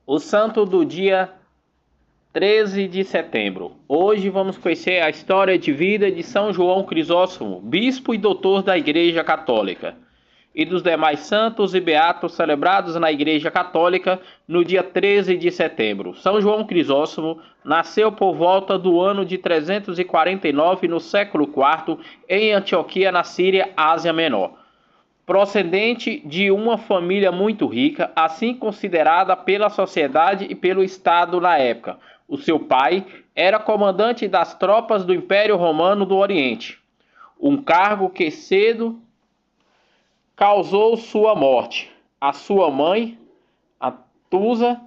O santo do dia 13 de setembro. Hoje vamos conhecer a história de vida de São João Crisóstomo, bispo e doutor da Igreja Católica, e dos demais santos e beatos celebrados na Igreja Católica no dia 13 de setembro. São João Crisóstomo nasceu por volta do ano de 349 no século IV em Antioquia, na Síria, Ásia Menor. Procedente de uma família muito rica, assim considerada pela sociedade e pelo Estado na época. O seu pai era comandante das tropas do Império Romano do Oriente, um cargo que cedo causou sua morte. A sua mãe, a Tusa,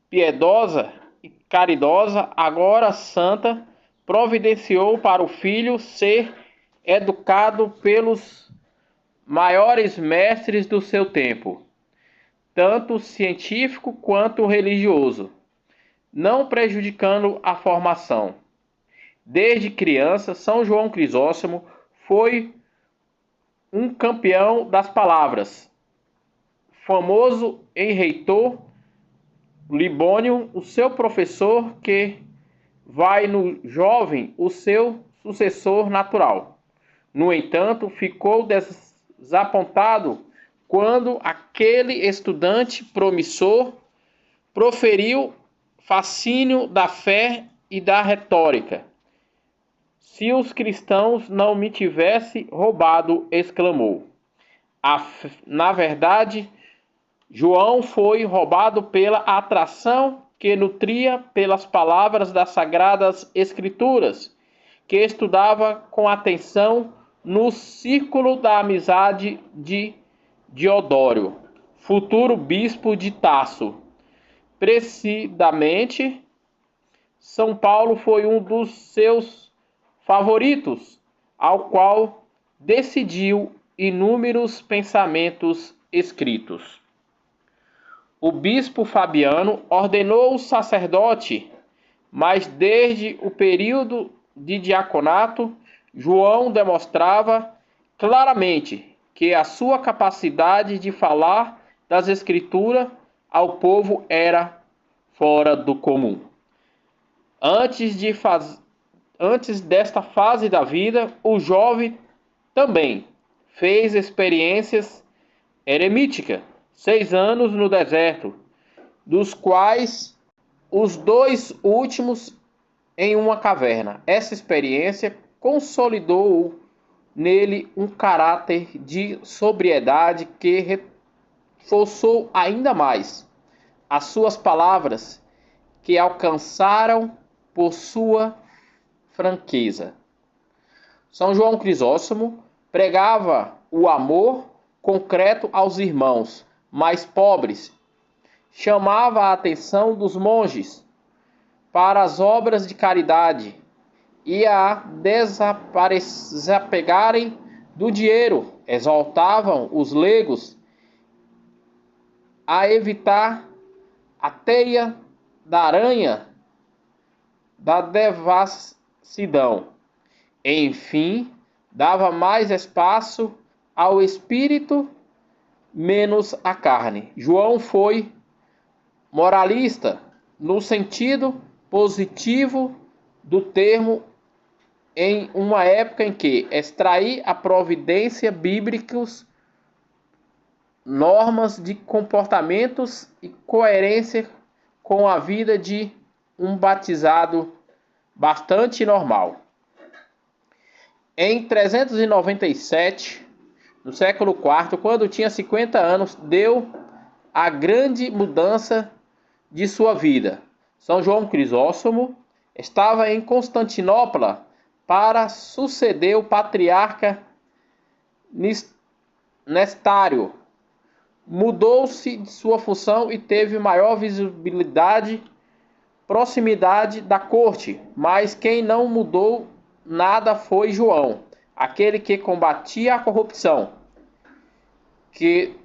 piedosa e caridosa, agora santa, providenciou para o filho ser educado pelos maiores mestres do seu tempo, tanto científico quanto religioso, não prejudicando a formação. Desde criança, São João Crisóstomo foi um campeão das palavras, famoso em reitor Libônio, o seu professor, que vai no jovem o seu sucessor natural. No entanto, ficou desapontado quando aquele estudante promissor proferiu fascínio da fé e da retórica. Se os cristãos não me tivessem roubado, exclamou. Na verdade, João foi roubado pela atração que nutria pelas palavras das Sagradas Escrituras, que estudava com atenção no círculo da amizade de Diodório, futuro bispo de Tarso. Precisamente, São Paulo foi um dos seus favoritos, ao qual decidiu inúmeros pensamentos escritos. O bispo Fabiano ordenou o sacerdote, mas desde o período de diaconato, João demonstrava claramente que a sua capacidade de falar das Escrituras ao povo era fora do comum. Antes desta fase da vida, o jovem também fez experiências eremíticas, 6 anos no deserto, dos quais os 2 últimos em uma caverna. Essa experiência consolidou nele um caráter de sobriedade que reforçou ainda mais as suas palavras, que alcançaram por sua franqueza. São João Crisóstomo pregava o amor concreto aos irmãos mais pobres, chamava a atenção dos monges para as obras de caridade e a desapegarem do dinheiro, exaltavam os leigos a evitar a teia da aranha da devassidão. Enfim, dava mais espaço ao espírito, menos à carne. João foi moralista no sentido positivo do termo, em uma época em que extrair a providência bíblicos, normas de comportamentos e coerência com a vida de um batizado bastante normal. Em 397, no século IV, quando tinha 50 anos, deu a grande mudança de sua vida. São João Crisóstomo estava em Constantinopla para suceder o patriarca Nestário. Mudou-se de sua função e teve maior visibilidade, proximidade da corte, mas quem não mudou nada foi João, aquele que combatia a corrupção, que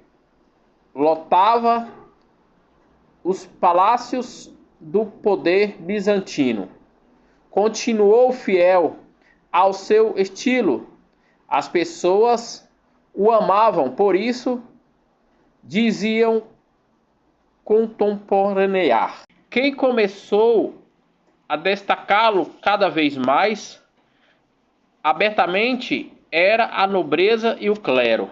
lotava os palácios do poder bizantino. Continuou fiel ao seu estilo. As pessoas o amavam, por isso diziam contemporanear. Quem começou a destacá-lo cada vez mais abertamente era a nobreza e o clero,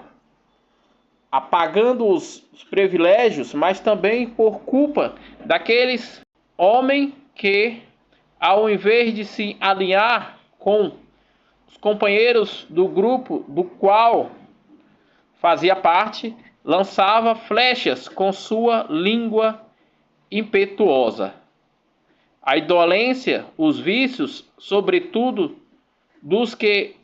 apagando os privilégios, mas também por culpa daqueles homens que, ao invés de se alinhar com os companheiros do grupo do qual fazia parte, lançava flechas com sua língua impetuosa. A indolência, os vícios, sobretudo dos que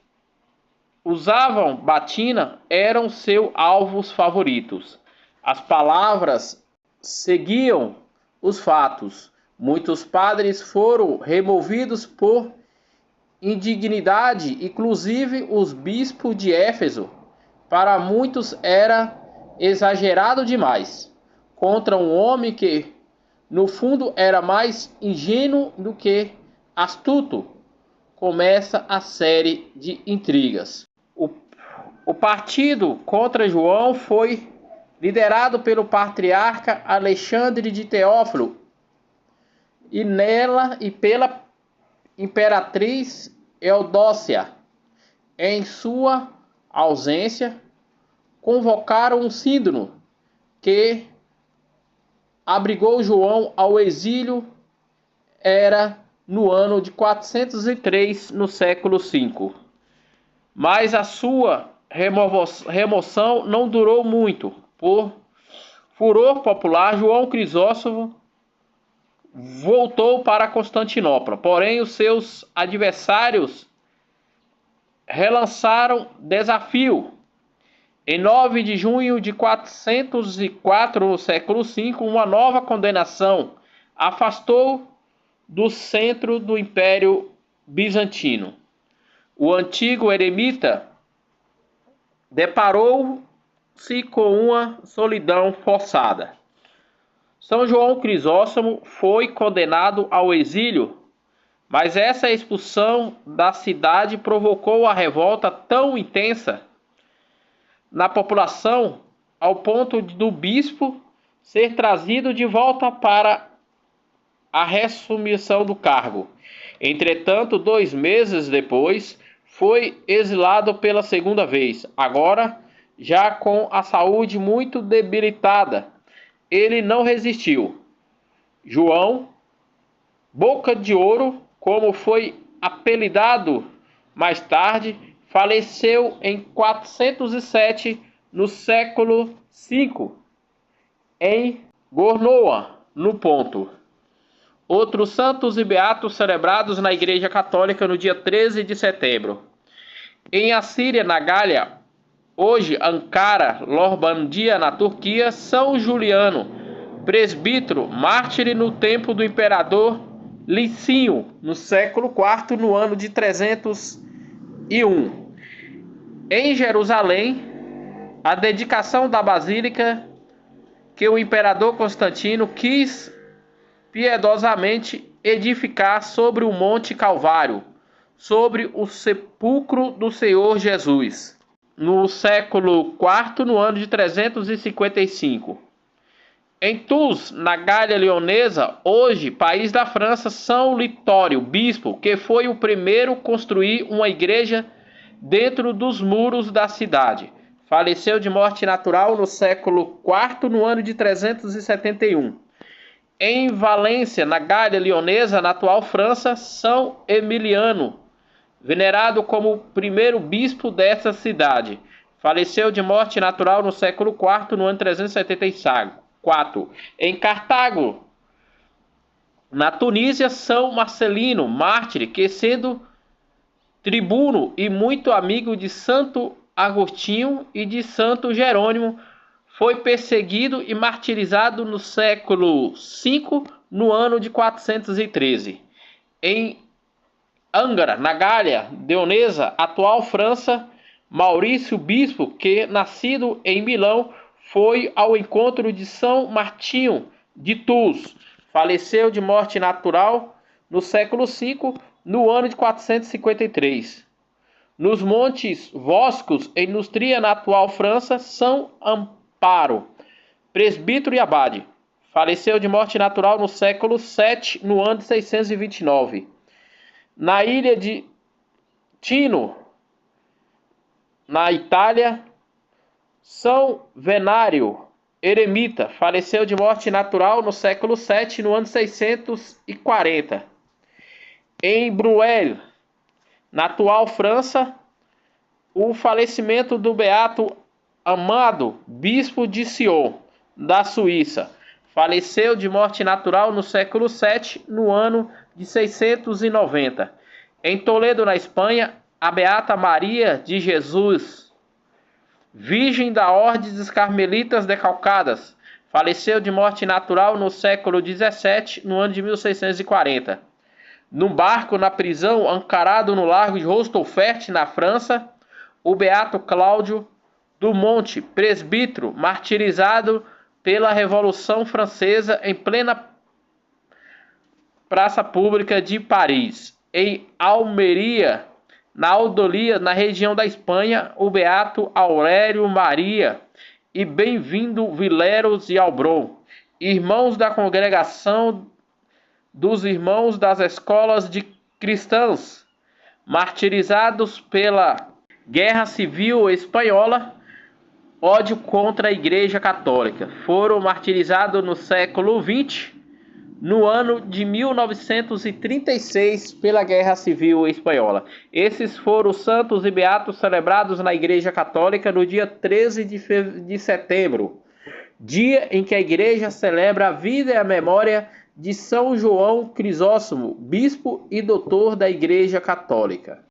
usavam batina, eram seus alvos favoritos. As palavras seguiam os fatos. Muitos padres foram removidos por indignidade, inclusive os bispos de Éfeso. Para muitos era exagerado demais, contra um homem que, no fundo, era mais ingênuo do que astuto. Começa a série de intrigas. O partido contra João foi liderado pelo patriarca Alexandre de Teófilo e pela imperatriz Eudócia. Em sua ausência, convocaram um sínodo que abrigou João ao exílio. Era no ano de 403, no século V. Mas a sua remoção não durou muito. Por furor popular, João Crisóstomo voltou para Constantinopla. Porém, os seus adversários relançaram desafio. Em 9 de junho de 404, no século V, uma nova condenação afastou do centro do Império Bizantino. O antigo eremita deparou-se com uma solidão forçada. São João Crisóstomo foi condenado ao exílio, mas essa expulsão da cidade provocou a revolta tão intensa na população ao ponto do bispo ser trazido de volta para a reassunção do cargo. Entretanto, 2 meses depois, foi exilado pela segunda vez, agora já com a saúde muito debilitada. Ele não resistiu. João, Boca de Ouro, como foi apelidado mais tarde, faleceu em 407, no século V, em Gornoa, no Ponto. Outros santos e beatos celebrados na Igreja Católica no dia 13 de setembro. Em Assíria, na Gália, hoje Ankara, Lorbandia, na Turquia, São Juliano, presbítero, mártir no tempo do imperador Licínio, no século IV, no ano de 301. Em Jerusalém, a dedicação da basílica que o imperador Constantino quis piedosamente edificar sobre o Monte Calvário, sobre o sepulcro do Senhor Jesus, no século IV, no ano de 355. Em Tours, na Gália Leonesa, hoje país da França, São Litório, bispo, que foi o primeiro a construir uma igreja dentro dos muros da cidade. Faleceu de morte natural no século IV, no ano de 371. Em Valência, na Gália Leonesa, na atual França, São Emiliano, venerado como o primeiro bispo dessa cidade. Faleceu de morte natural no século IV, no ano 374. Em Cartago, na Tunísia, São Marcelino, mártir, que sendo tribuno e muito amigo de Santo Agostinho e de Santo Jerônimo, foi perseguido e martirizado no século V, no ano de 413. Em Angara, na Gália Leonesa, atual França, Maurício Bispo, que, nascido em Milão, foi ao encontro de São Martinho de Tours. Faleceu de morte natural no século V, no ano de 453. Nos Montes Voscos, em Nustria, na atual França, São Amparo, presbítero e abade. faleceu de morte natural no século VII, no ano de 629. Na ilha de Tino, na Itália, São Venário, eremita, faleceu de morte natural no século VII, no ano 640. Em Bruel, na atual França, o falecimento do beato Amado, bispo de Sion, da Suíça, faleceu de morte natural no século VII, no ano de 690. Em Toledo, na Espanha, a beata Maria de Jesus, Virgem da Ordem dos Carmelitas Decalcadas, faleceu de morte natural no século XVII, no ano de 1640. No barco, na prisão, ancorado no largo de Rostofert, na França, o beato Cláudio do Monte, presbítero, martirizado pela Revolução Francesa em plena praça pública de Paris. Em Almeria, na Aldolia, na região da Espanha, o beato Aurélio Maria e Bem-vindo Vileros e Albron, irmãos da congregação dos irmãos das escolas de cristãs, martirizados pela Guerra Civil Espanhola, ódio contra a Igreja Católica. Foram martirizados no século XX, no ano de 1936, pela Guerra Civil Espanhola. Esses foram os santos e beatos celebrados na Igreja Católica no dia 13 de setembro, dia em que a Igreja celebra a vida e a memória de São João Crisóstomo, bispo e doutor da Igreja Católica.